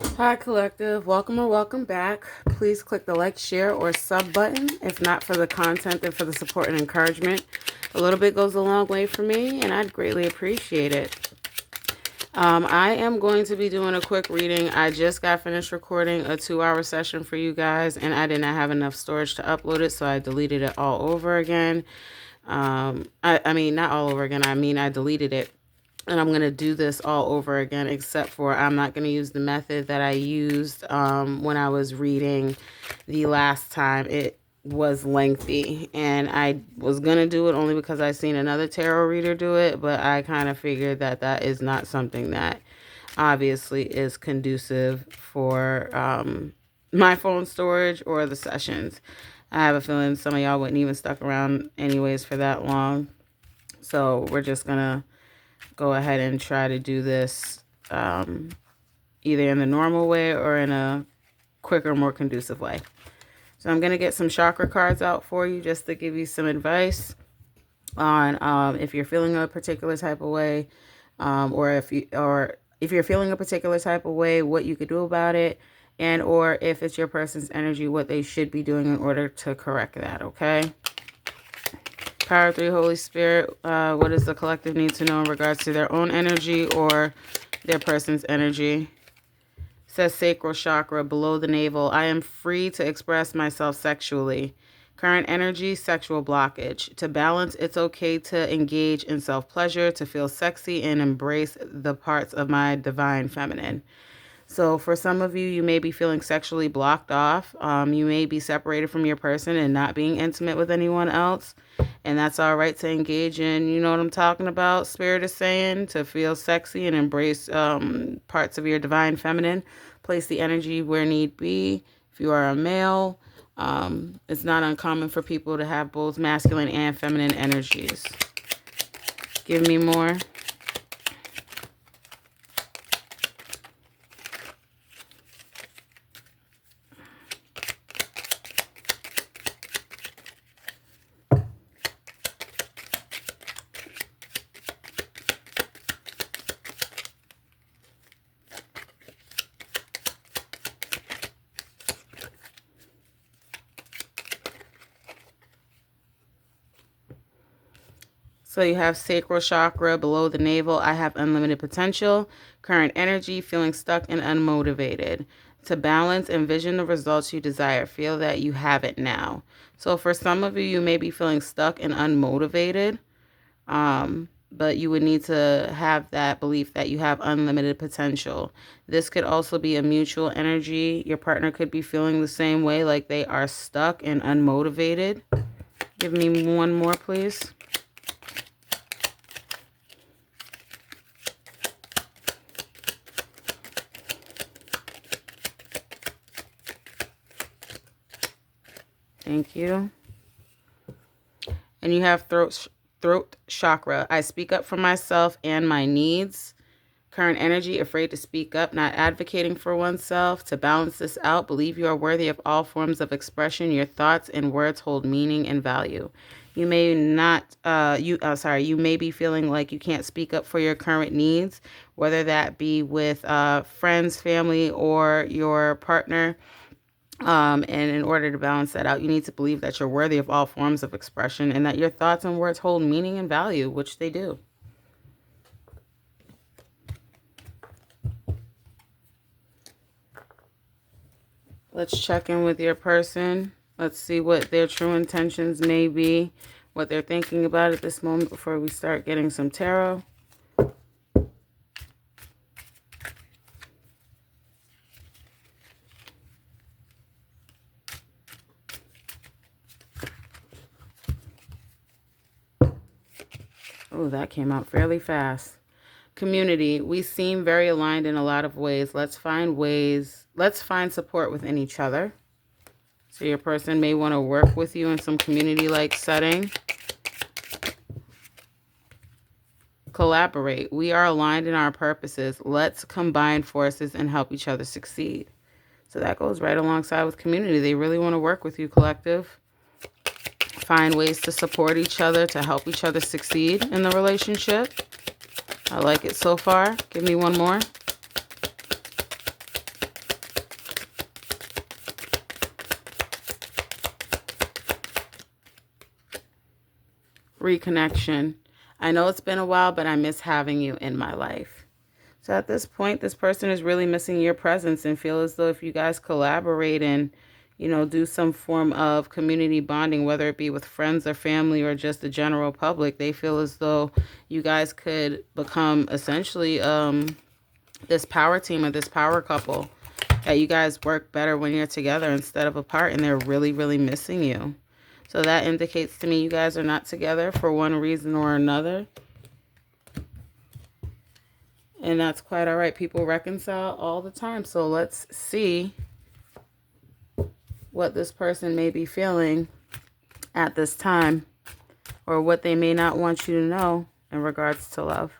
Hi, Collective. Welcome or welcome back. Please click the like, share, or sub button. If not for the content, then for the support and encouragement. A little bit goes a long way for me, and I'd greatly appreciate it. I am going to be doing a quick reading. I just got finished recording a 2-hour session for you guys, and I did not have enough storage to upload it, so I deleted it all over again. I mean, not all over again. I mean, I deleted it. And I'm going to do this all over again, except for I'm not going to use the method that I used when I was reading the last time. It was lengthy, and I was going to do it only because I seen another tarot reader do it, but I kind of figured that that is not something that obviously is conducive for my phone storage or the sessions. I have a feeling some of y'all wouldn't even stuck around anyways for that long. So we're just going to go ahead and try to do this either in the normal way or in a quicker, more conducive way. So I'm going to get some chakra cards out for you just to give you some advice on if you're feeling a particular type of way, or if you're feeling a particular type of way, what you could do about it, and or if it's your person's energy, what they should be doing in order to correct that. Okay. Power 3, Holy Spirit, what does the collective need to know in regards to their own energy or their person's energy? It says sacral chakra, below the navel. I am free to express myself sexually. Current energy, sexual blockage. To balance, it's okay to engage in self-pleasure, to feel sexy, and embrace the parts of my divine feminine. So for some of you, you may be feeling sexually blocked off. You may be separated from your person and not being intimate with anyone else. And that's all right to engage in, you know what I'm talking about? Spirit is saying to feel sexy and embrace parts of your divine feminine. Place the energy where need be. If you are a male, it's not uncommon for people to have both masculine and feminine energies. Give me more. So you have sacral chakra below the navel. I have unlimited potential. Current energy, feeling stuck and unmotivated. To balance, envision the results you desire. Feel that you have it now. So for some of you, you may be feeling stuck and unmotivated. But you would need to have that belief that you have unlimited potential. This could also be a mutual energy. Your partner could be feeling the same way, like they are stuck and unmotivated. Give me one more, please. Thank you. And you have throat chakra. I speak up for myself and my needs. Current energy, afraid to speak up, not advocating for oneself. To balance this out, believe you are worthy of all forms of expression. Your thoughts and words hold meaning and value. You may not, you may be feeling like you can't speak up for your current needs, whether that be with friends, family, or your partner. And in order to balance that out, you need to believe that you're worthy of all forms of expression and that your thoughts and words hold meaning and value, which they do. Let's check in with your person. Let's see what their true intentions may be, what they're thinking about at this moment before we start getting some tarot. Oh, that came out fairly fast. Community, we seem very aligned in a lot of ways. Let's find support within each other. So your person may want to work with you in some community-like setting. Collaborate. We are aligned in our purposes. Let's combine forces and help each other succeed. So that goes right alongside with community. They really want to work with you, collective. Find ways to support each other, to help each other succeed in the relationship. I like it so far. Give me one more. reconnection. I know it's been a while, but I miss having you in my life. So at this point, this person is really missing your presence and feel as though if you guys collaborate and, do some form of community bonding, whether it be with friends or family or just the general public, they feel as though you guys could become essentially this power team or this power couple. That you guys work better when you're together instead of apart, and they're really, really missing you. So that indicates to me you guys are not together for one reason or another. And that's quite all right. People reconcile all the time. So let's see what this person may be feeling at this time, or what they may not want you to know in regards to love.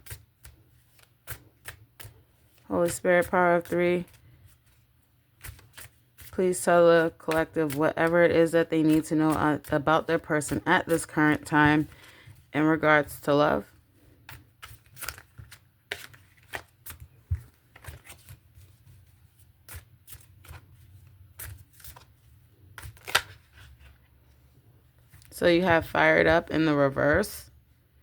Holy Spirit, power of 3. Please tell the collective whatever it is that they need to know about their person at this current time in regards to love. So you have fired up in the reverse.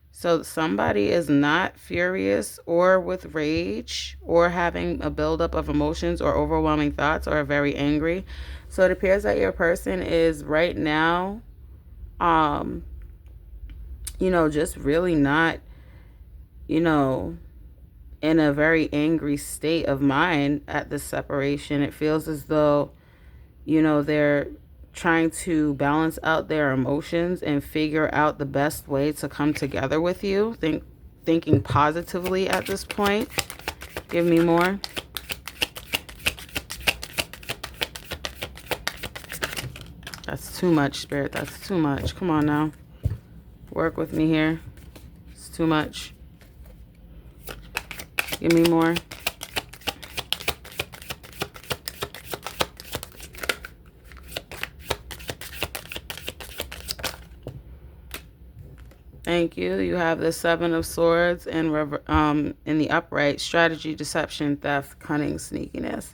So somebody is not furious or with rage or having a buildup of emotions or overwhelming thoughts or very angry. So it appears that your person is right now, just really not, in a very angry state of mind at the separation. It feels as though, they're trying to balance out their emotions and figure out the best way to come together with you. Thinking positively at this point. Give me more. That's too much, Spirit. That's too much. Come on now. Work with me here. It's too much. Give me more. Thank you. You have the 7 of Swords and in the upright, strategy, deception, theft, cunning, sneakiness.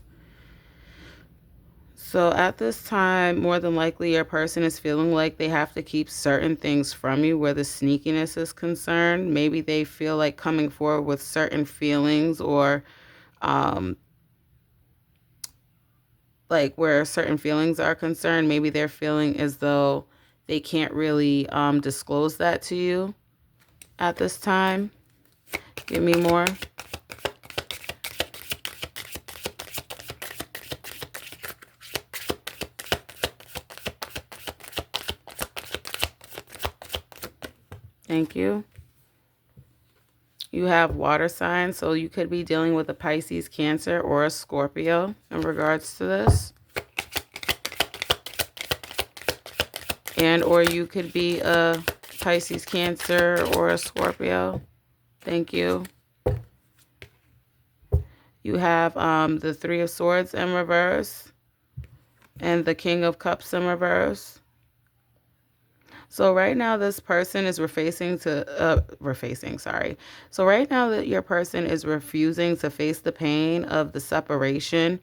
So at this time, more than likely, your person is feeling like they have to keep certain things from you where the sneakiness is concerned. Maybe they feel like coming forward with certain feelings or like where certain feelings are concerned. Maybe they're feeling as though they can't really disclose that to you at this time. Give me more. Thank you. You have water signs, so you could be dealing with a Pisces, Cancer, or a Scorpio in regards to this. And or you could be a Pisces, Cancer, or a Scorpio. Thank you. You have the 3 of Swords in reverse and the King of Cups in reverse. So right now this person is So right now that your person is refusing to face the pain of the separation.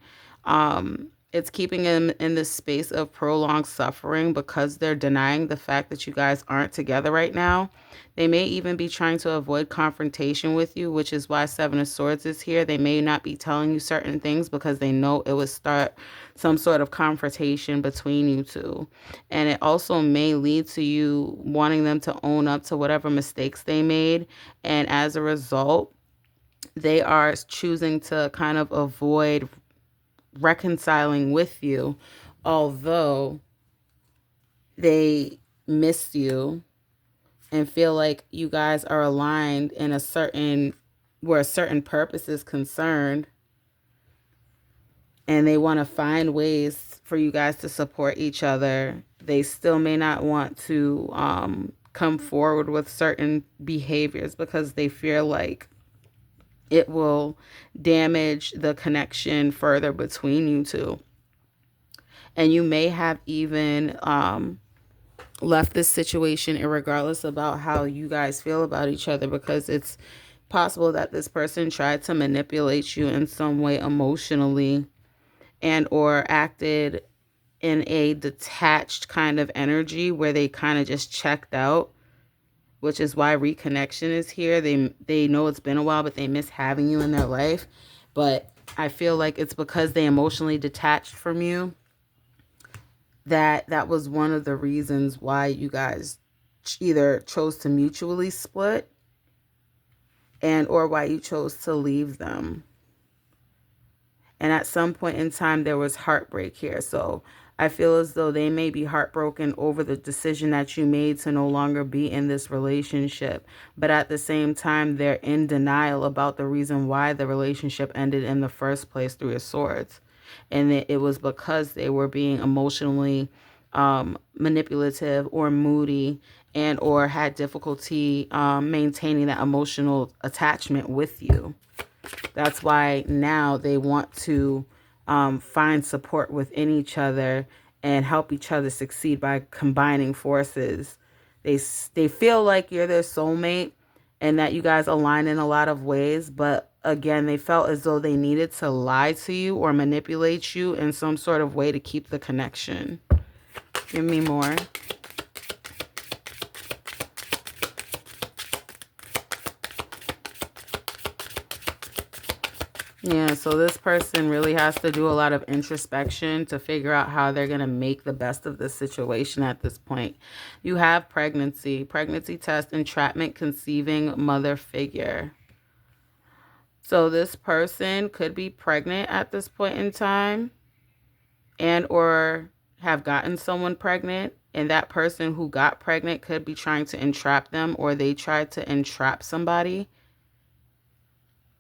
It's keeping them in this space of prolonged suffering because they're denying the fact that you guys aren't together right now. They may even be trying to avoid confrontation with you, which is why 7 of Swords is here. They may not be telling you certain things because they know it would start some sort of confrontation between you two. And it also may lead to you wanting them to own up to whatever mistakes they made. And as a result, they are choosing to kind of avoid reconciling with you, although they miss you and feel like you guys are aligned in where a certain purpose is concerned, and they want to find ways for you guys to support each other. They still may not want to come forward with certain behaviors because they feel like it will damage the connection further between you two. And you may have even left this situation irregardless about how you guys feel about each other, because it's possible that this person tried to manipulate you in some way emotionally and or acted in a detached kind of energy where they kind of just checked out which is why reconnection is here. They know it's been a while, but they miss having you in their life. But I feel like it's because they emotionally detached from you that was one of the reasons why you guys either chose to mutually split and or why you chose to leave them. And at some point in time, there was heartbreak here. So I feel as though they may be heartbroken over the decision that you made to no longer be in this relationship. But at the same time, they're in denial about the reason why the relationship ended in the first place, through of swords. And it was because they were being emotionally manipulative or moody, and or had difficulty maintaining that emotional attachment with you. That's why now they want to find support within each other and help each other succeed by combining forces. They feel like you're their soulmate and that you guys align in a lot of ways. But again, they felt as though they needed to lie to you or manipulate you in some sort of way to keep the connection. Give me more. Yeah, so this person really has to do a lot of introspection to figure out how they're going to make the best of this situation at this point. You have pregnancy test, entrapment, conceiving, mother figure. So this person could be pregnant at this point in time and or have gotten someone pregnant. And that person who got pregnant could be trying to entrap them, or they tried to entrap somebody.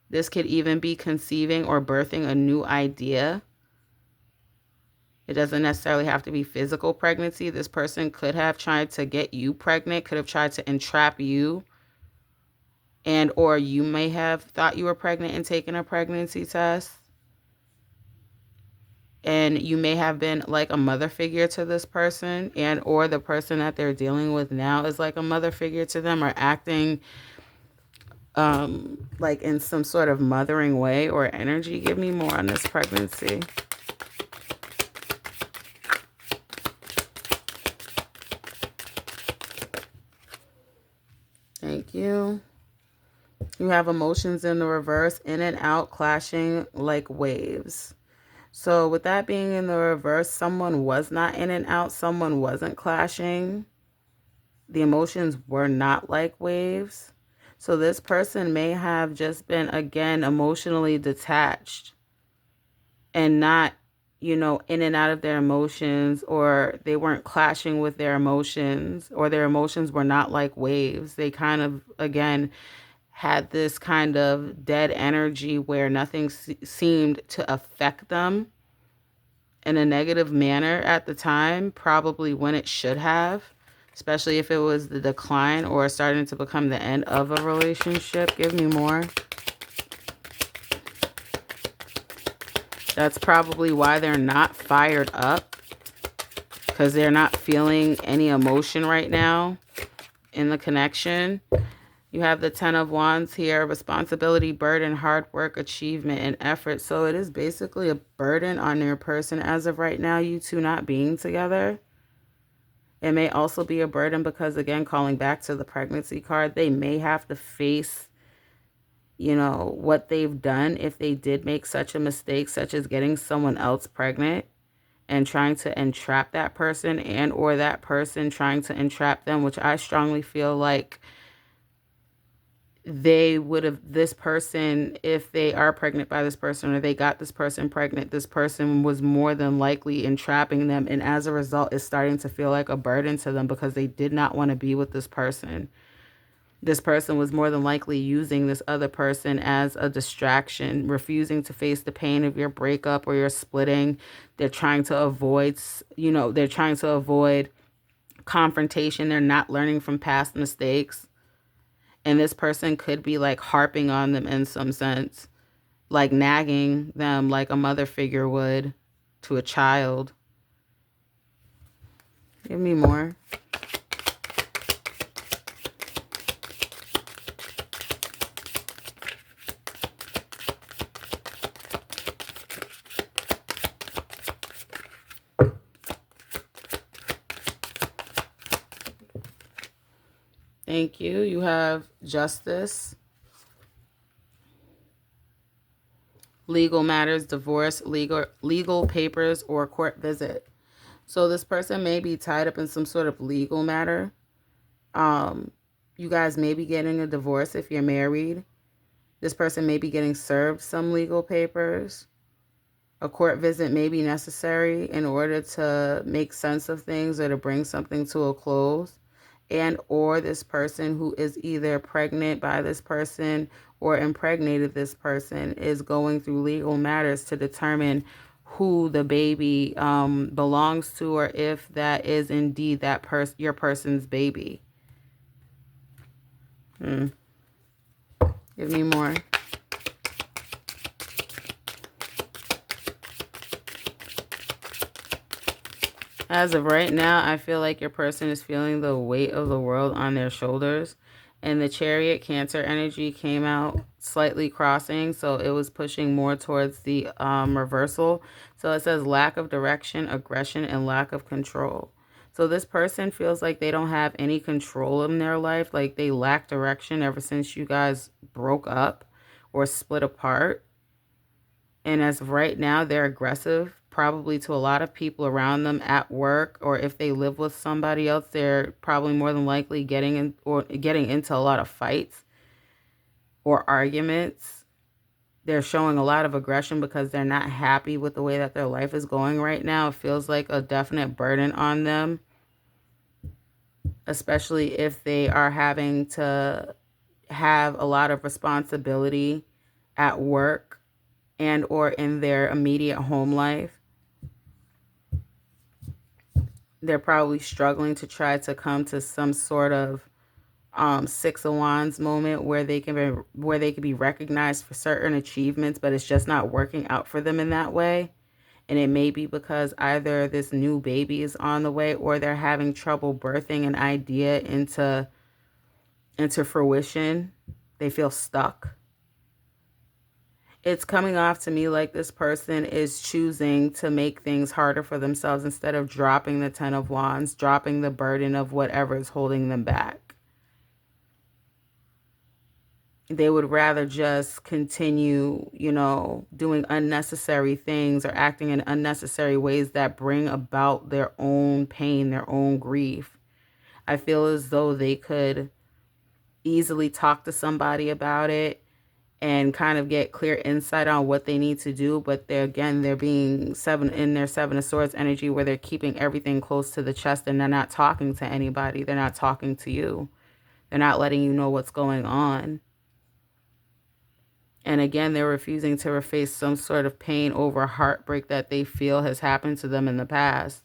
This could even be conceiving or birthing a new idea. It doesn't necessarily have to be physical pregnancy. This person could have tried to get you pregnant, could have tried to entrap you, and or you may have thought you were pregnant and taken a pregnancy test. And you may have been like a mother figure to this person, and or the person that they're dealing with now is like a mother figure to them, or acting like in some sort of mothering way or energy. Give me more on this pregnancy. Thank you. You have emotions in the reverse, in and out, clashing like waves. So with that being in the reverse, someone was not in and out, someone wasn't clashing. The emotions were not like waves. So this person may have just been, again, emotionally detached and not, in and out of their emotions, or they weren't clashing with their emotions, or their emotions were not like waves. They kind of, again, had this kind of dead energy where nothing seemed to affect them in a negative manner at the time, probably when it should have. Especially if it was the decline or starting to become the end of a relationship. Give me more. That's probably why they're not fired up, because they're not feeling any emotion right now in the connection. You have the 10 of Wands here. Responsibility, burden, hard work, achievement, and effort. So it is basically a burden on your person as of right now, you two not being together. It may also be a burden because, again, calling back to the pregnancy card, they may have to face, what they've done if they did make such a mistake, such as getting someone else pregnant and trying to entrap that person, and or that person trying to entrap them, which I strongly feel like they would have, this person, if they are pregnant by this person or they got this person pregnant, this person was more than likely entrapping them. And as a result, it's starting to feel like a burden to them because they did not want to be with this person. This person was more than likely using this other person as a distraction, refusing to face the pain of your breakup or your splitting. They're trying to avoid, they're trying to avoid confrontation. They're not learning from past mistakes. And this person could be like harping on them in some sense, like nagging them like a mother figure would to a child. Give me more. Thank you. You have justice, legal matters, divorce, legal papers, or court visit. So this person may be tied up in some sort of legal matter. You guys may be getting a divorce if you're married. This person may be getting served some legal papers. A court visit may be necessary in order to make sense of things or to bring something to a close. And or this person who is either pregnant by this person or impregnated this person is going through legal matters to determine who the baby belongs to, or if that is indeed your person's baby. Give me more. As of right now, I feel like your person is feeling the weight of the world on their shoulders. And the Chariot Cancer energy came out slightly crossing, so it was pushing more towards the reversal. So it says lack of direction, aggression, and lack of control. So this person feels like they don't have any control in their life, like they lack direction ever since you guys broke up or split apart. And as of right now, they're aggressive, probably to a lot of people around them at work, or if they live with somebody else, they're probably more than likely getting into a lot of fights or arguments. They're showing a lot of aggression because they're not happy with the way that their life is going right now. It feels like a definite burden on them, especially if they are having to have a lot of responsibility at work and or in their immediate home life. They're probably struggling to try to come to some sort of Six of Wands moment where they can be recognized for certain achievements, but it's just not working out for them in that way. And it may be because either this new baby is on the way, or they're having trouble birthing an idea into fruition. They feel stuck. It's coming off to me like this person is choosing to make things harder for themselves instead of dropping the Ten of Wands, dropping the burden of whatever is holding them back. They would rather just continue, doing unnecessary things or acting in unnecessary ways that bring about their own pain, their own grief. I feel as though they could easily talk to somebody about it and kind of get clear insight on what they need to do. But they're being in their Seven of Swords energy, where they're keeping everything close to the chest and they're not talking to anybody. They're not talking to you. They're not letting you know what's going on. And again, they're refusing to face some sort of pain over heartbreak that they feel has happened to them in the past.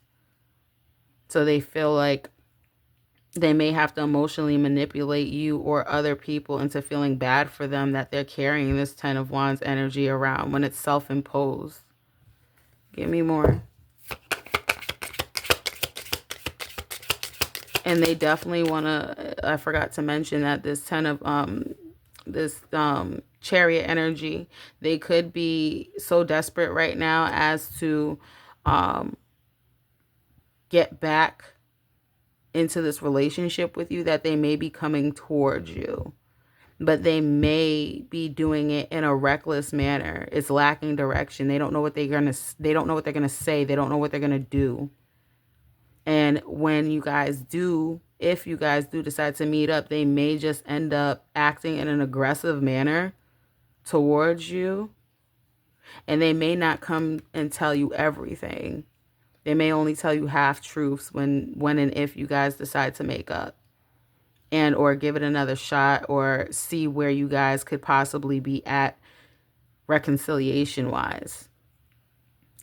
So they feel like they may have to emotionally manipulate you or other people into feeling bad for them that they're carrying this Ten of Wands energy around when it's self-imposed. Give me more. And they definitely want to, I forgot to mention that this Chariot energy, they could be so desperate right now as to get back into this relationship with you, that they may be coming towards you, but they may be doing it in a reckless manner. It's lacking direction. They don't know what they're gonna say. They don't know what they're gonna do. And when you guys do, if you guys do decide to meet up, they may just end up acting in an aggressive manner towards you, and they may not come and tell you everything. They may only tell you half truths when and if you guys decide to make up, and or give it another shot, or see where you guys could possibly be at reconciliation wise.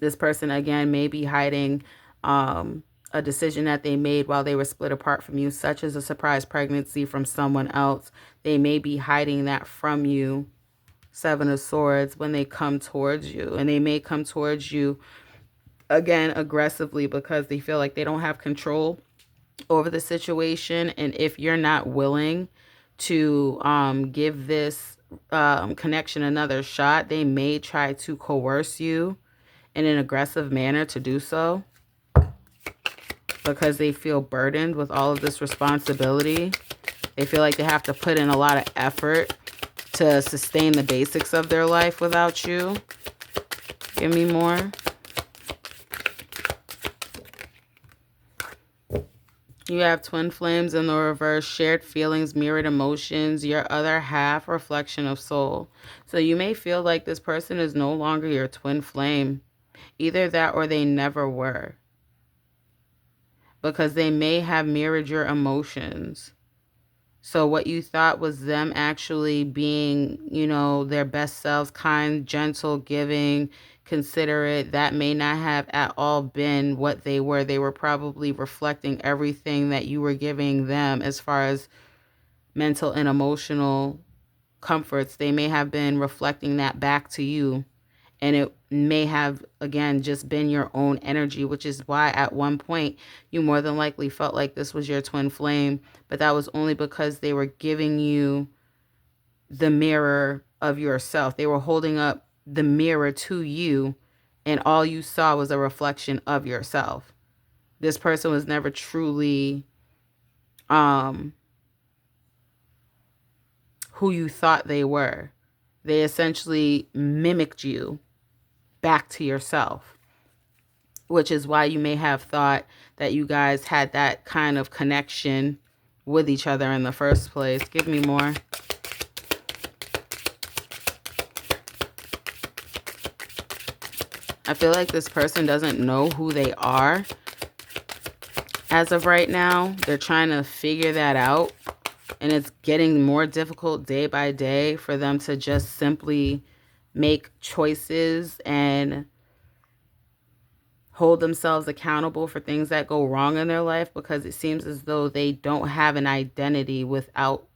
This person again may be hiding a decision that they made while they were split apart from you, such as a surprise pregnancy from someone else. They may be hiding that from you, Seven of Swords, when they come towards you. And they may come towards you again aggressively because they feel like they don't have control over the situation. And if you're not willing to give this connection another shot, they may try to coerce you in an aggressive manner to do so, because they feel burdened with all of this responsibility. They feel like they have to put in a lot of effort to sustain the basics of their life without you. Give me more. You have twin flames in the reverse, shared feelings, mirrored emotions, your other half, reflection of soul. So you may feel like this person is no longer your twin flame. Either that or they never were. Because they may have mirrored your emotions. So what you thought was them actually being, their best selves, kind, gentle, giving, considerate, that may not have at all been what they were. They were probably reflecting everything that you were giving them as far as mental and emotional comforts. They may have been reflecting that back to you. And it may have, again, just been your own energy, which is why at one point you more than likely felt like this was your twin flame. But that was only because they were giving you the mirror of yourself. They were holding up the mirror to you, and all you saw was a reflection of yourself. This person was never truly who you thought they were. They essentially mimicked you back to yourself, which is why you may have thought that you guys had that kind of connection with each other in the first place. Give me more. I feel like this person doesn't know who they are as of right now. They're trying to figure that out, and it's getting more difficult day by day for them to just simply make choices and hold themselves accountable for things that go wrong in their life, because it seems as though they don't have an identity without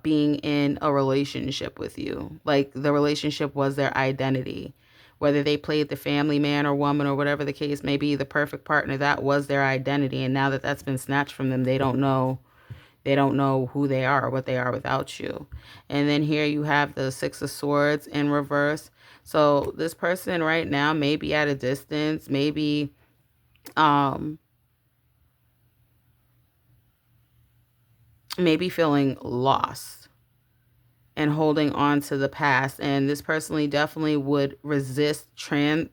being in a relationship with you. Like the relationship was their identity. Whether they played the family man or woman or whatever the case may be, the perfect partner, that was their identity. And now that that's been snatched from them, they don't know who they are or what they are without you. And then here you have the Six of Swords in reverse. So this person right now may be at a distance, maybe feeling lost and holding on to the past. And this person definitely would resist transitioning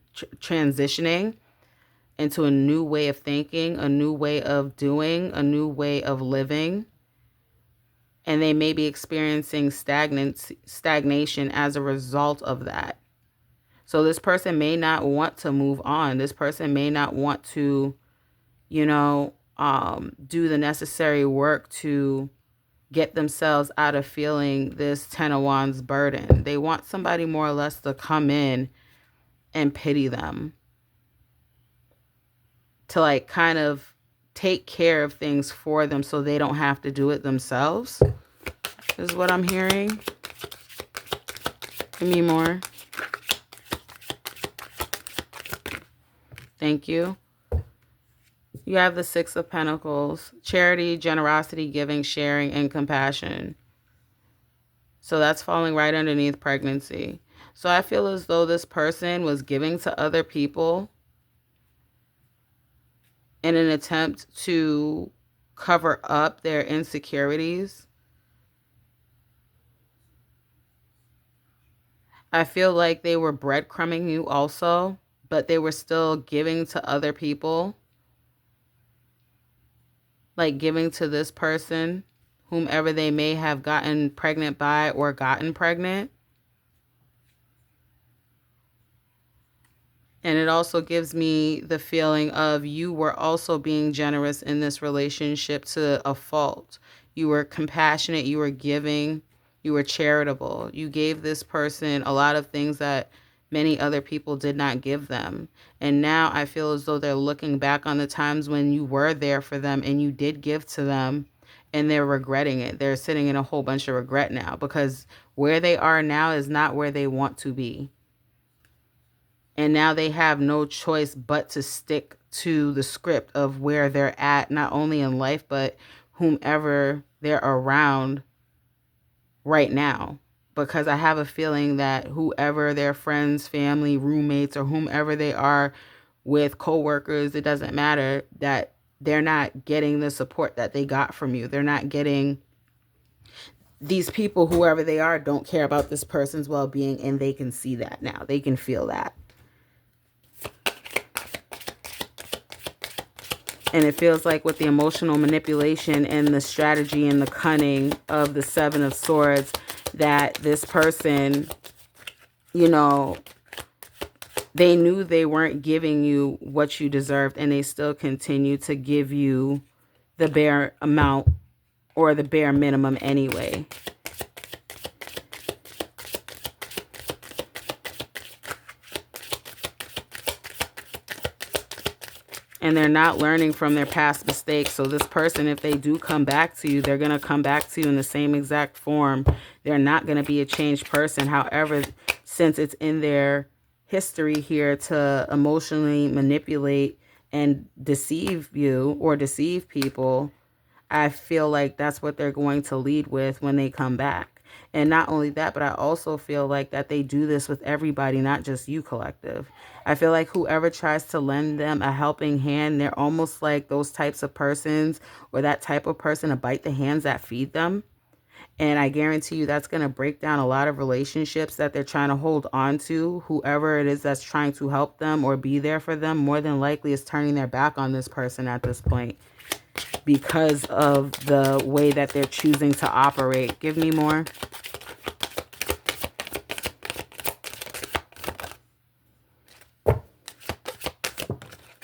into a new way of thinking, a new way of doing, a new way of living. And they may be experiencing stagnation as a result of that. So this person may not want to move on. This person may not want to, do the necessary work to get themselves out of feeling this Ten of Wands burden. They want somebody more or less to come in and pity them, to like kind of take care of things for them so they don't have to do it themselves, is what I'm hearing. Give me more. Thank you. You have the Six of Pentacles, charity, generosity, giving, sharing, and compassion. So that's falling right underneath pregnancy. So I feel as though this person was giving to other people in an attempt to cover up their insecurities. I feel like they were breadcrumbing you also, but they were still giving to other people. Like giving to this person, whomever they may have gotten pregnant by or gotten pregnant. And it also gives me the feeling of you were also being generous in this relationship to a fault. You were compassionate, you were giving, you were charitable. You gave this person a lot of things that many other people did not give them. And now I feel as though they're looking back on the times when you were there for them and you did give to them, and they're regretting it. They're sitting in a whole bunch of regret now, because where they are now is not where they want to be. And now they have no choice but to stick to the script of where they're at, not only in life, but whomever they're around right now. Because I have a feeling that whoever their friends, family, roommates, or whomever they are with, coworkers, it doesn't matter, that they're not getting the support that they got from you. They're not getting, these people, whoever they are, don't care about this person's well-being, and they can see that now. They can feel that. And it feels like with the emotional manipulation and the strategy and the cunning of the Seven of Swords, that this person, you know, they knew they weren't giving you what you deserved, and they still continue to give you the bare amount or the bare minimum anyway. And they're not learning from their past mistakes. So this person, if they do come back to you, they're going to come back to you in the same exact form. They're not going to be a changed person. However, since it's in their history here to emotionally manipulate and deceive you or deceive people, I feel like that's what they're going to lead with when they come back. And not only that, but I also feel like that they do this with everybody, not just you, collective. I feel like whoever tries to lend them a helping hand, they're almost like those types of persons, or that type of person to bite the hands that feed them. And I guarantee you that's going to break down a lot of relationships that they're trying to hold on to. Whoever it is that's trying to help them or be there for them, more than likely is turning their back on this person at this point, because of the way that they're choosing to operate. Give me more.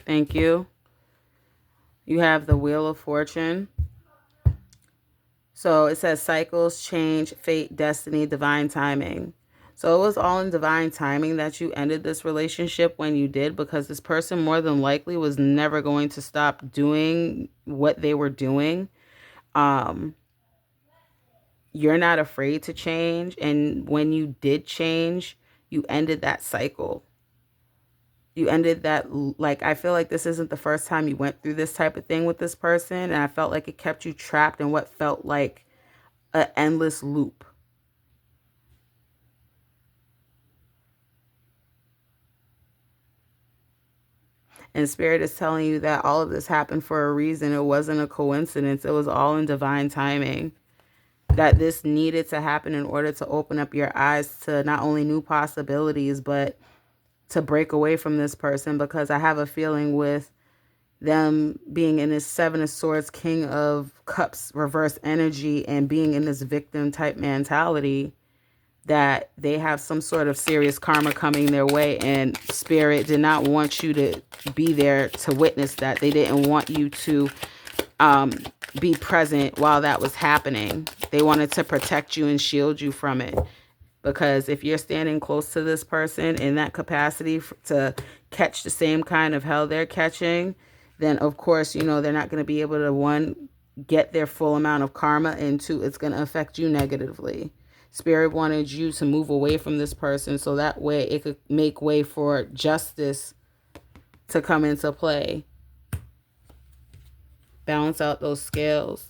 Thank you. You have the Wheel of Fortune. So it says cycles, change, fate, destiny, divine timing. So it was all in divine timing that you ended this relationship when you did, because this person more than likely was never going to stop doing what they were doing. You're not afraid to change. And when you did change, you ended that cycle. You ended that, like, I feel like this isn't the first time you went through this type of thing with this person. And I felt like it kept you trapped in what felt like an endless loop. And Spirit is telling you that all of this happened for a reason. It wasn't a coincidence. It was all in divine timing. That this needed to happen in order to open up your eyes to not only new possibilities, but to break away from this person. Because I have a feeling with them being in this Seven of Swords, King of Cups, reverse energy, and being in this victim type mentality, that they have some sort of serious karma coming their way, and Spirit did not want you to be there to witness that. They didn't want you to be present while that was happening. They wanted to protect you and shield you from it. Because if you're standing close to this person in that capacity to catch the same kind of hell they're catching, then of course, you know, they're not going to be able to, one, get their full amount of karma, and two, it's going to affect you negatively. Spirit wanted you to move away from this person so that way it could make way for justice to come into play. Balance out those scales.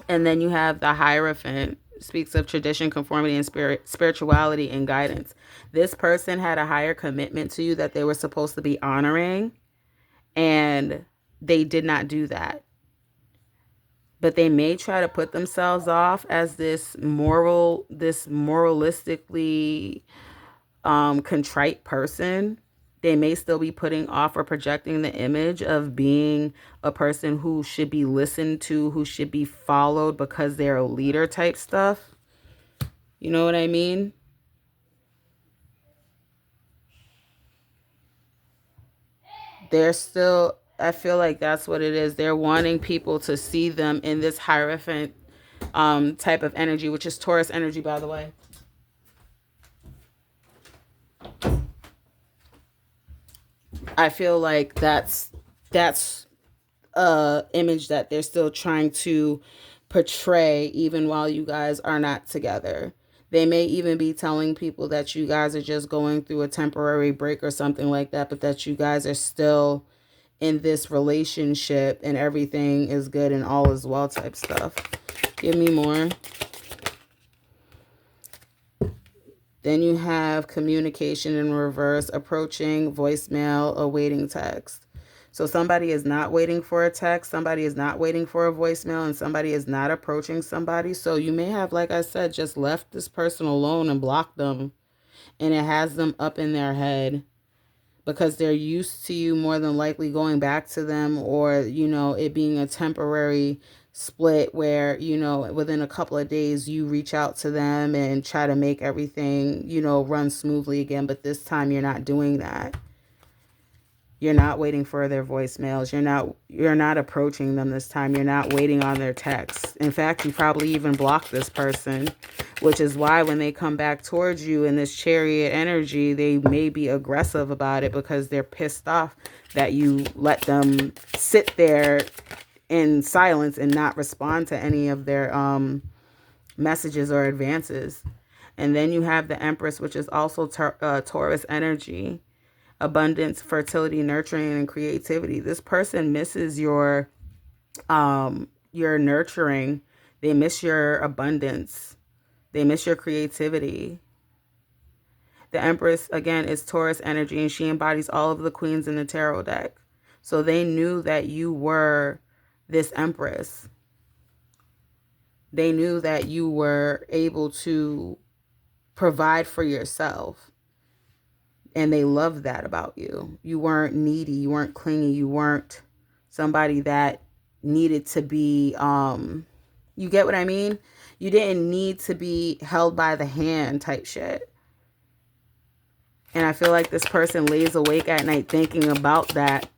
And then you have the Hierophant. Speaks of tradition, conformity, and spirituality and guidance. This person had a higher commitment to you that they were supposed to be honoring, and they did not do that. But they may try to put themselves off as this moralistically contrite person. They may still be putting off or projecting the image of being a person who should be listened to, who should be followed because they're a leader type stuff. You know what I mean? They're still, I feel like that's what it is. They're wanting people to see them in this Hierophant type of energy, which is Taurus energy, by the way. I feel like that's a image that they're still trying to portray even while you guys are not together. They may even be telling people that you guys are just going through a temporary break or something like that, but that you guys are still in this relationship and everything is good and all is well type stuff. Give me more. Then you have communication in reverse, approaching, voicemail, awaiting text. So somebody is not waiting for a text, somebody is not waiting for a voicemail, and somebody is not approaching somebody. So you may have, like I said, just left this person alone and blocked them, and it has them up in their head because they're used to you more than likely going back to them, or, it being a temporary split where, within a couple of days you reach out to them and try to make everything, run smoothly again. But this time you're not doing that. You're not waiting for their voicemails. You're not approaching them this time. You're not waiting on their texts. In fact, you probably even blocked this person, which is why when they come back towards you in this Chariot energy, they may be aggressive about it because they're pissed off that you let them sit there in silence and not respond to any of their messages or advances. And then you have the Empress, which is also Taurus energy. Abundance, fertility, nurturing, and creativity. This person misses your nurturing. They miss your abundance. They miss your creativity. The Empress, again, is Taurus energy, and she embodies all of the queens in the tarot deck. So they knew that you were this Empress. They knew that you were able to provide for yourself. And they loved that about you. You weren't needy. You weren't clingy. You weren't somebody that needed to be, you get what I mean? You didn't need to be held by the hand type shit. And I feel like this person lays awake at night thinking about that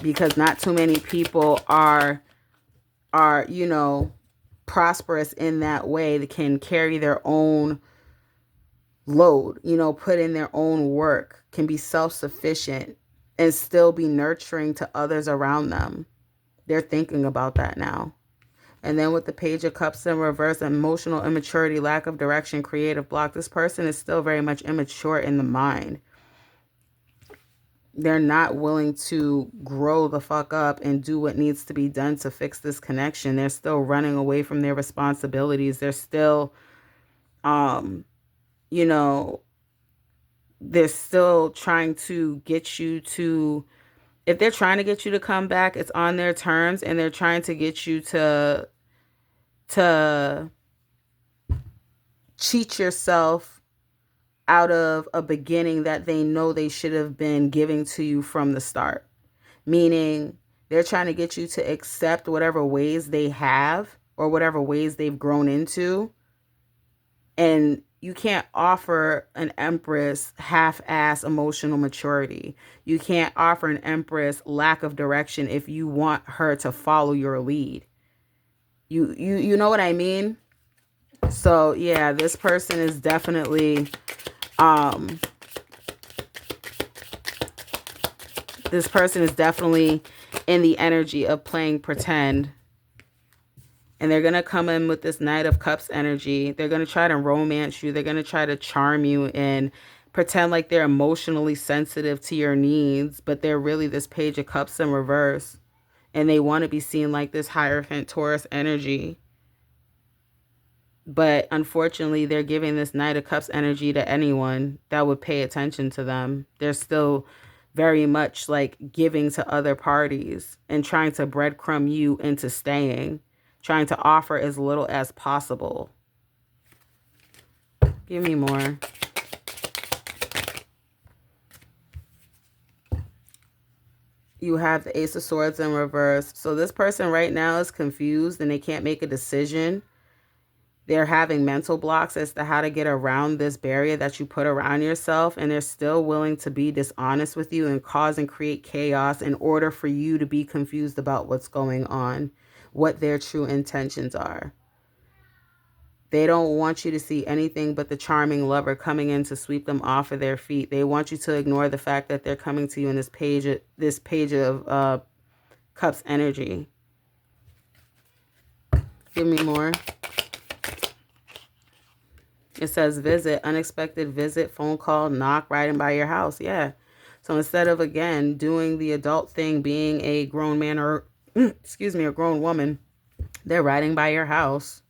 because not too many people are, prosperous in that way. They can carry their own load, put in their own work, can be self-sufficient and still be nurturing to others around them. They're thinking about that now. And then with the Page of Cups in reverse, emotional immaturity, lack of direction, creative block. This person is still very much immature in the mind. They're not willing to grow the fuck up and do what needs to be done to fix this connection. They're still running away from their responsibilities. They're still, they're still trying to get you to, if they're trying to get you to come back, it's on their terms, and they're trying to get you to cheat yourself out of a beginning that they know they should have been giving to you from the start. Meaning they're trying to get you to accept whatever ways they have or whatever ways they've grown into. And you can't offer an Empress half-ass emotional maturity. You can't offer an Empress lack of direction if you want her to follow your lead. You know what I mean? So yeah, this person is definitely in the energy of playing pretend. And they're going to come in with this Knight of Cups energy. They're going to try to romance you. They're going to try to charm you and pretend like they're emotionally sensitive to your needs. But they're really this Page of Cups in reverse. And they want to be seen like this Hierophant Taurus energy. But unfortunately, they're giving this Knight of Cups energy to anyone that would pay attention to them. They're still very much like giving to other parties and trying to breadcrumb you into staying. Trying to offer as little as possible. Give me more. You have the Ace of Swords in reverse. So this person right now is confused and they can't make a decision. They're having mental blocks as to how to get around this barrier that you put around yourself. And they're still willing to be dishonest with you and cause and create chaos in order for you to be confused about what's going on. What their true intentions are. They don't want you to see anything but the charming lover coming in to sweep them off of their feet. They want you to ignore the fact that they're coming to you in this page of Cups energy. Give me more. It says visit, unexpected visit, phone call, knock, riding by your house. Yeah. So instead of, again, doing the adult thing, being a grown man or a grown woman, they're riding by your house.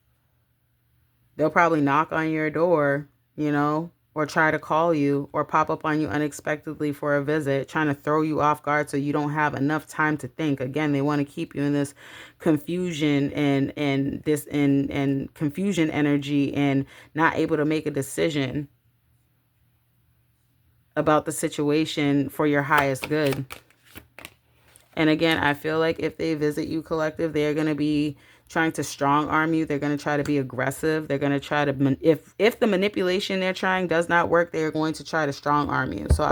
They'll probably knock on your door, or try to call you or pop up on you unexpectedly for a visit, trying to throw you off guard so you don't have enough time to think. Again, they want to keep you in this confusion and confusion energy and not able to make a decision about the situation for your highest good. And again, I feel like if they visit you, collective, they're going to be trying to strong arm you. They're going to try to be aggressive. They're going to try to, if the manipulation they're trying does not work, they're going to try to strong arm you. So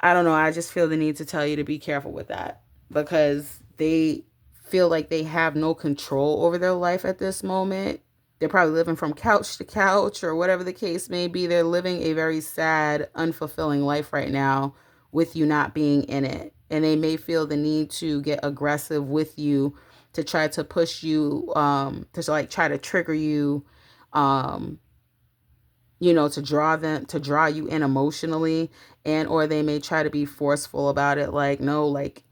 I don't know. I just feel the need to tell you to be careful with that, because they feel like they have no control over their life at this moment. They're probably living from couch to couch or whatever the case may be. They're living a very sad, unfulfilling life right now with you not being in it. And they may feel the need to get aggressive with you to try to push you, to like try to trigger you, to draw you in emotionally, and or they may try to be forceful about it, like, no, like,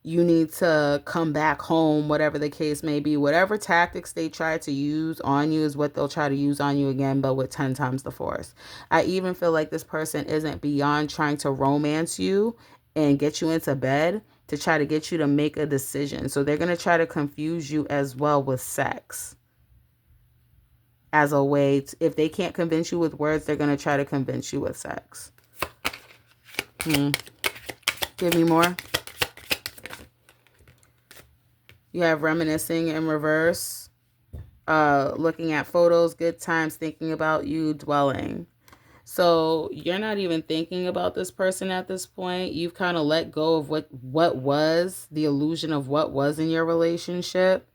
you need to come back home, whatever the case may be. Whatever tactics they try to use on you is what they'll try to use on you again, but with 10 times the force. I even feel like this person isn't beyond trying to romance you and get you into bed to try to get you to make a decision. So they're going to try to confuse you as well with sex as a way to, if they can't convince you with words, they're going to try to convince you with sex. Give me more. You have reminiscing in reverse, looking at photos, good times, thinking about you, dwelling. So you're not even thinking about this person at this point. You've kind of let go of what was, the illusion of what was in your relationship.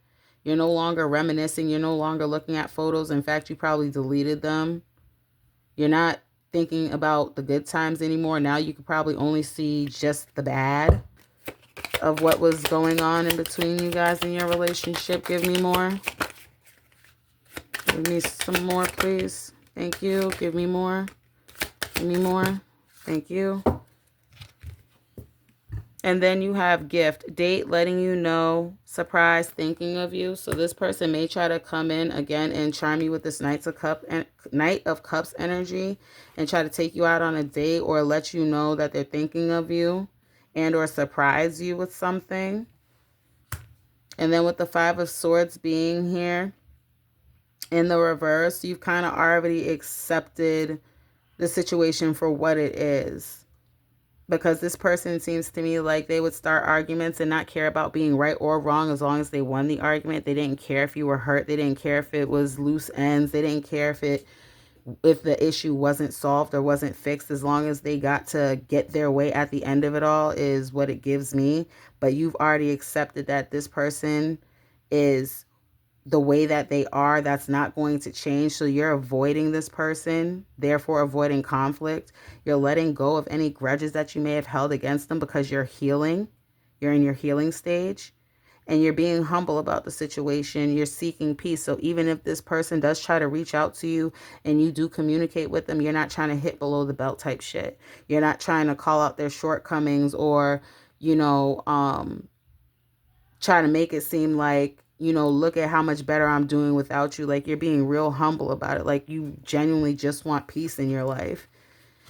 You're no longer reminiscing. You're no longer looking at photos. In fact, you probably deleted them. You're not thinking about the good times anymore. Now you could probably only see just the bad of what was going on in between you guys in your relationship. Give me more. Give me some more, please. Thank you. Give me more. Give me more. Thank you. And then you have gift, date, letting you know, surprise, thinking of you. So this person may try to come in again and charm you with this Knight of Cups energy and try to take you out on a date or let you know that they're thinking of you and or surprise you with something. And then with the Five of Swords being here in the reverse, you've kind of already accepted the situation for what it is. Because this person seems to me like they would start arguments and not care about being right or wrong as long as they won the argument. They didn't care if you were hurt. They didn't care if it was loose ends. They didn't care if the issue wasn't solved or wasn't fixed. As long as they got to get their way at the end of it all is what it gives me. But you've already accepted that this person is the way that they are. That's not going to change. So you're avoiding this person, therefore avoiding conflict. You're letting go of any grudges that you may have held against them because you're healing. You're in your healing stage and you're being humble about the situation. You're seeking peace. So even if this person does try to reach out to you and you do communicate with them, you're not trying to hit below the belt type shit. You're not trying to call out their shortcomings or, try to make it seem like, look at how much better I'm doing without you. Like, you're being real humble about it. Like, you genuinely just want peace in your life.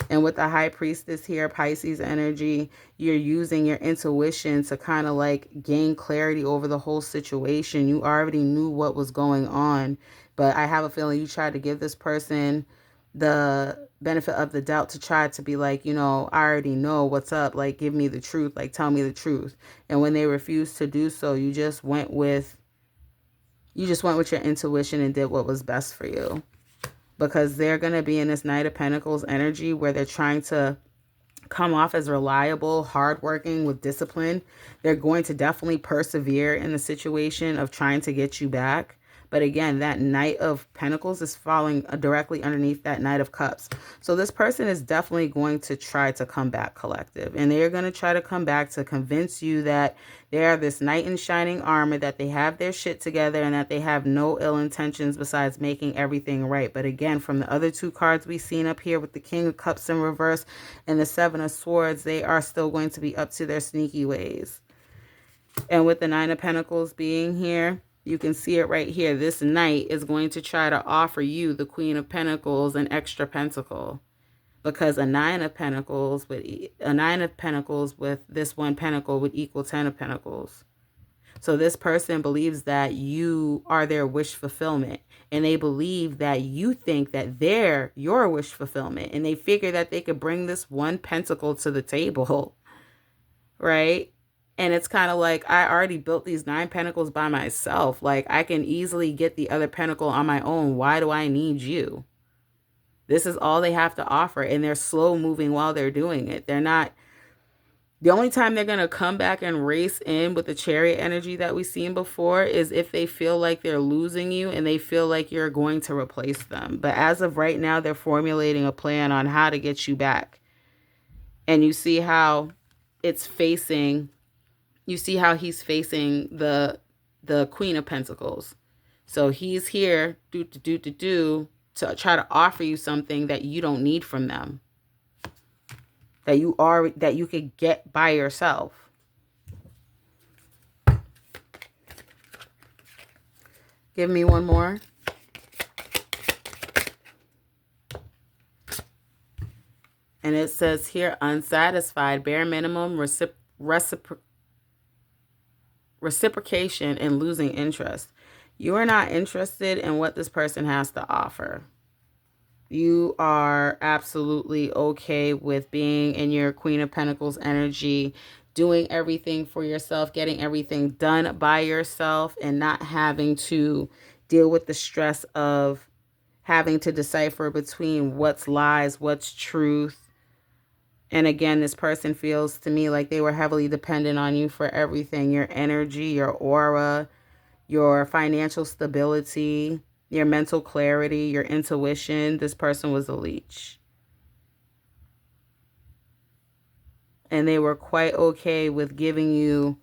And with the High Priestess here, Pisces energy, you're using your intuition to kind of like gain clarity over the whole situation. You already knew what was going on, but I have a feeling you tried to give this person the benefit of the doubt to try to be like, I already know what's up. Like, give me the truth. Like, tell me the truth. And when they refused to do so, you just went with your intuition and did what was best for you. Because they're going to be in this Knight of Pentacles energy where they're trying to come off as reliable, hardworking, with discipline. They're going to definitely persevere in the situation of trying to get you back. But again, that Knight of Pentacles is falling directly underneath that Knight of Cups. So this person is definitely going to try to come back, collective. And they're going to try to come back to convince you that they are this knight in shining armor, that they have their shit together, and that they have no ill intentions besides making everything right. But again, from the other two cards we've seen up here with the King of Cups in reverse and the Seven of Swords, they are still going to be up to their sneaky ways. And with the Nine of Pentacles being here, You can see it right here. This knight is going to try to offer you the Queen of Pentacles an extra pentacle, because a Nine of Pentacles with this one pentacle would equal 10 of Pentacles. So this person believes that you are their wish fulfillment, and they believe that you think that they're your wish fulfillment, and they figure that they could bring this one pentacle to the table, right? And it's kind of like, I already built these 9 pentacles by myself. Like, I can easily get the other pentacle on my own. Why do I need you? This is all they have to offer, and they're slow moving while they're doing it. They're not. The only time they're going to come back and race in with the chariot energy that we've seen before is if they feel like they're losing you and they feel like you're going to replace them. But as of right now, they're formulating a plan on how to get you back. And you see how it's facing, you see how he's facing the Queen of Pentacles. So he's here to try to offer you something that you don't need from them, that you could get by yourself. Give me one more. And it says here, unsatisfied, bare minimum, reciprocation, and losing interest. You are not interested in what this person has to offer. You are absolutely okay with being in your Queen of Pentacles energy, doing everything for yourself, getting everything done by yourself, and not having to deal with the stress of having to decipher between what's lies, what's truth. And again, this person feels to me like they were heavily dependent on you for everything: your energy, your aura, your financial stability, your mental clarity, your intuition. This person was a leech. And they were quite okay with giving you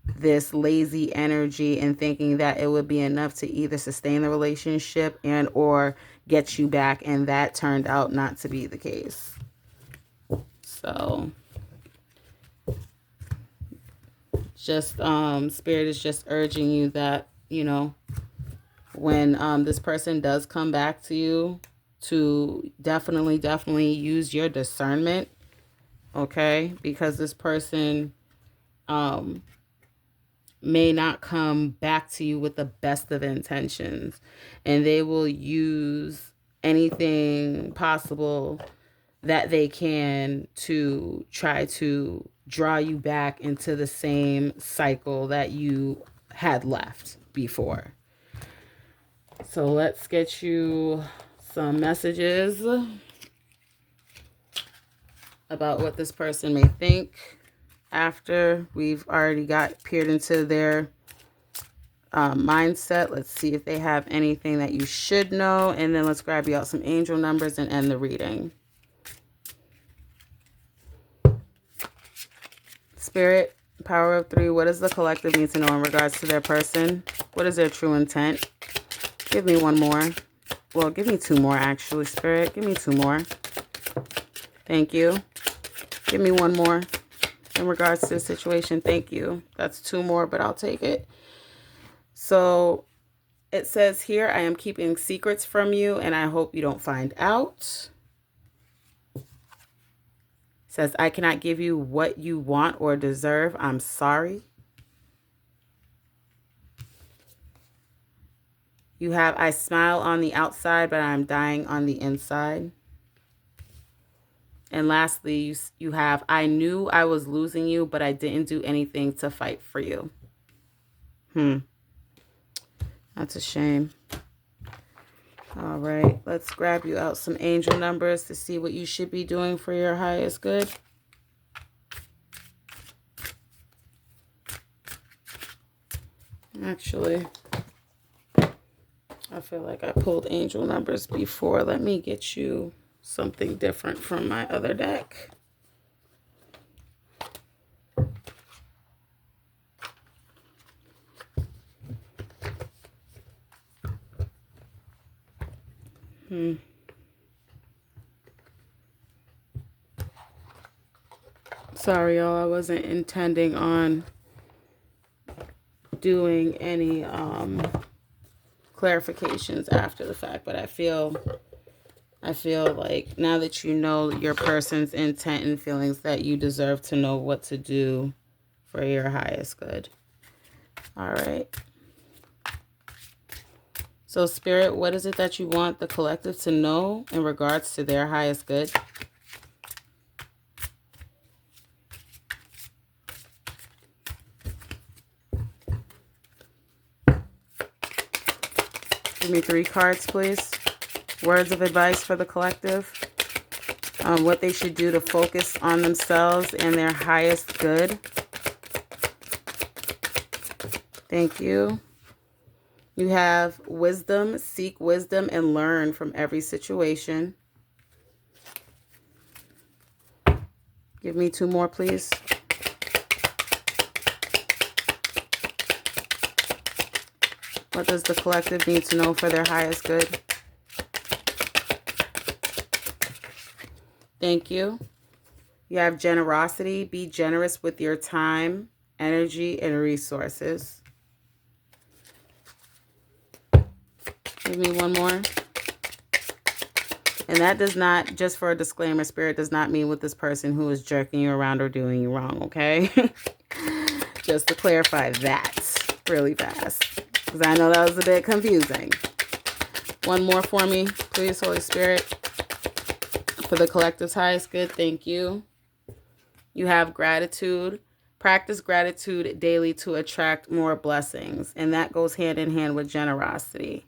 this lazy energy and thinking that it would be enough to either sustain the relationship and or get you back. And that turned out not to be the case. So just Spirit is just urging you that, you know, when this person does come back to you, to definitely use your discernment, okay? Because this person may not come back to you with the best of intentions, and they will use anything possible that they can to try to draw you back into the same cycle that you had left before. So let's get you some messages about what this person may think after we've already peered into their mindset. Let's see if they have anything that you should know. And then let's grab you out some angel numbers and end the reading. Spirit, power of 3. What does the collective need to know in regards to their person? What is their true intent? Give me one more. Well, give me 2 more, actually, Spirit. Give me 2 more. Thank you. Give me 1 more in regards to the situation. Thank you. That's 2 more, but I'll take it. So it says here, I am keeping secrets from you, and I hope you don't find out. It says, I cannot give you what you want or deserve. I'm sorry. You have, I smile on the outside, but I'm dying on the inside. And lastly, you have, I knew I was losing you, but I didn't do anything to fight for you. That's a shame. All right, let's grab you out some angel numbers to see what you should be doing for your highest good. Actually, I feel like I pulled angel numbers before. Let me get you something different from my other deck. Sorry, y'all. I wasn't intending on doing any clarifications after the fact, but I feel like now that you know your person's intent and feelings, that you deserve to know what to do for your highest good. All right. So Spirit, what is it that you want the collective to know in regards to their highest good? Give me 3 cards, please. Words of advice for the collective. What they should do to focus on themselves and their highest good. Thank you. You have wisdom. Seek wisdom and learn from every situation. Give me 2 more, please. What does the collective need to know for their highest good? Thank you. You have generosity. Be generous with your time, energy, and resources. Give me 1 more. And that does not, just for a disclaimer, Spirit does not mean with this person who is jerking you around or doing you wrong, okay? Just to clarify that really fast, because I know that was a bit confusing. 1 more for me, please, Holy Spirit. For the collective's highest good, thank you. You have gratitude. Practice gratitude daily to attract more blessings, and that goes hand in hand with generosity.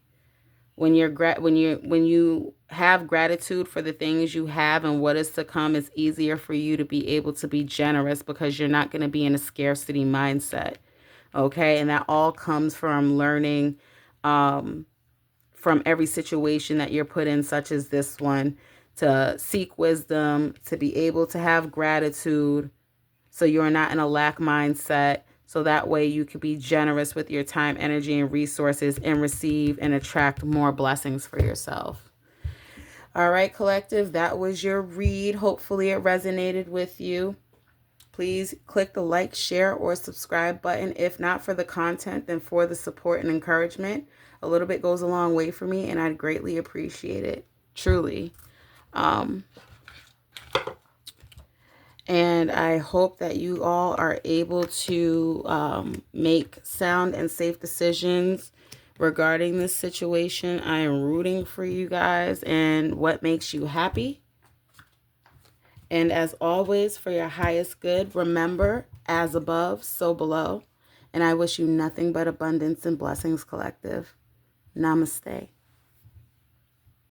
When you have gratitude for the things you have and what is to come, it's easier for you to be able to be generous because you're not going to be in a scarcity mindset. Okay, and that all comes from learning from every situation that you're put in, such as this one, to seek wisdom, to be able to have gratitude, so you're not in a lack mindset. So that way you can be generous with your time, energy, and resources and receive and attract more blessings for yourself. All right, collective, that was your read. Hopefully it resonated with you. Please click the like, share, or subscribe button. If not for the content, then for the support and encouragement. A little bit goes a long way for me, and I'd greatly appreciate it. Truly. And I hope that you all are able to make sound and safe decisions regarding this situation. I am rooting for you guys and what makes you happy. And as always, for your highest good, remember, as above, so below. And I wish you nothing but abundance and blessings, collective. Namaste.